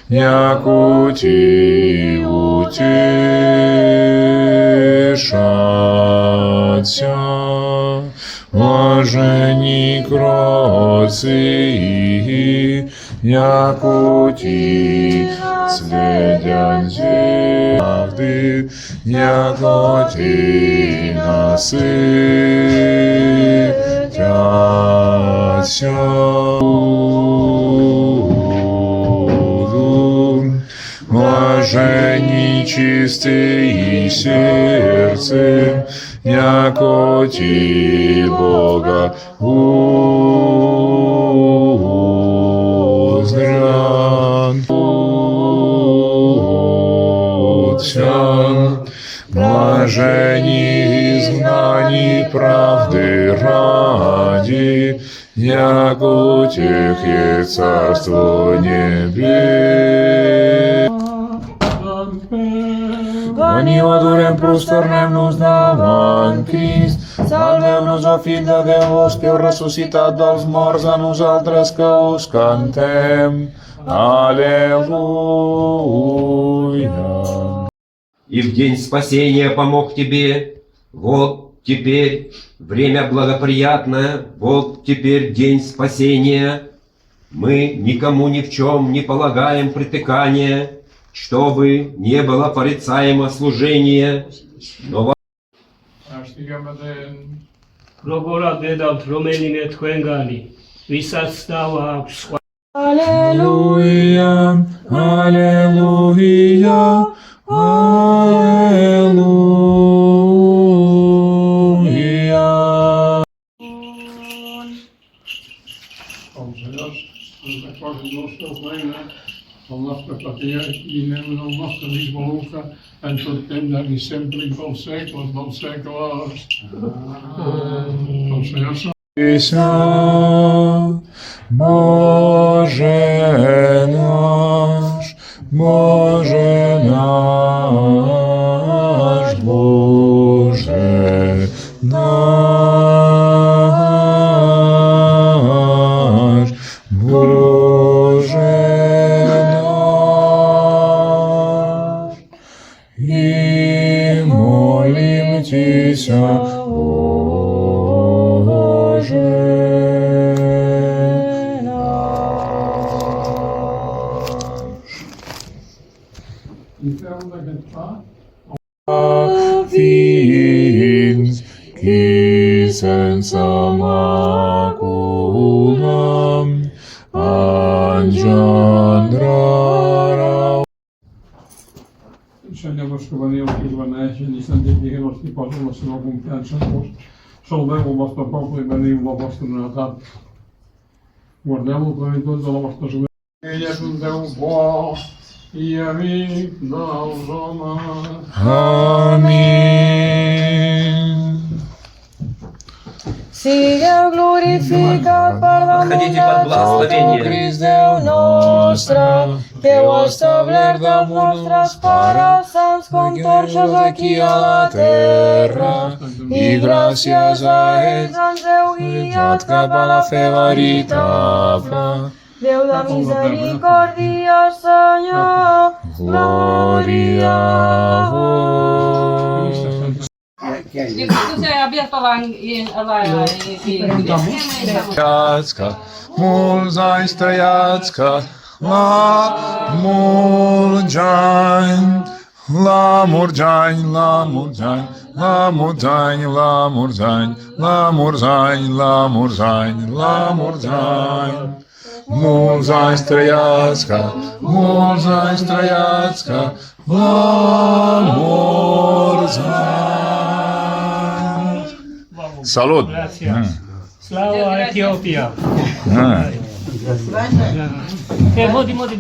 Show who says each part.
Speaker 1: як утішаться, блаженні кроці, як слідять правди, як наситяться. Блаженні чисті серцем, як Бога узрят. Блаженні изгнані правди ради, як у тех є царство небес. Veni odorem prosternem-nos davant Crist, salveu-nos o Fill de Déu, que heu ressuscitat dels morts, a nosaltres que us cantem. Аллилуйя.
Speaker 2: И в день спасения помог тебе, вот теперь время благоприятное, вот теперь день спасения. Мы никому ни в чем не полагаем притыкания, чтобы не было порицаемо служение, но
Speaker 3: Procura de dat Romeline Twengani, visat stava
Speaker 1: Аллилуйя, аллилуйя, аллилуйя.
Speaker 4: Al Senyor ens recorda el nostre reina, el nostre patrià i anem el nostre amic Maluca en tot temps i sempre i pels segles dels segles. El Senyor
Speaker 1: Іся, Боже наш, Боже наш, Боже наш, Боже наш, і молим Тися, fins qui sense macula engendrarà.
Speaker 4: Senyor, vos que veniu, que us beneixen i santifiquen els que posen la seva confiança en vos. Salveu el vostre poble i veniu la vostra unitat. Guardeu la plenitud de la vostra església. Ell és un Déu bo i amic dels homes.
Speaker 1: Амінь.
Speaker 5: Sigueu glorificat per damunt
Speaker 2: Проходите
Speaker 5: de
Speaker 2: под
Speaker 5: tot,
Speaker 2: благословение.
Speaker 5: Crist Déu nostre, que heu establert els nostres pares sants com torxes aquí a la terra, i gràcies a ells ens heu guiat cap a la fe veritable. Déu de misericòrdia, Senyor, glòria a vos.
Speaker 6: Você é aberto lá em
Speaker 1: Trăiască, mulți ani trăiască, la mulți ani, la mulți ani, la mulți ani, la mulți ani, la mulți ani, la mulți ani, la mulți ani, la mulți ani. Mulți ani trăiască, mulți ani trăiască, la mulți ani. Salut!
Speaker 3: Gracias. Slava Etiopia.
Speaker 1: Ah.
Speaker 3: Modi, modi,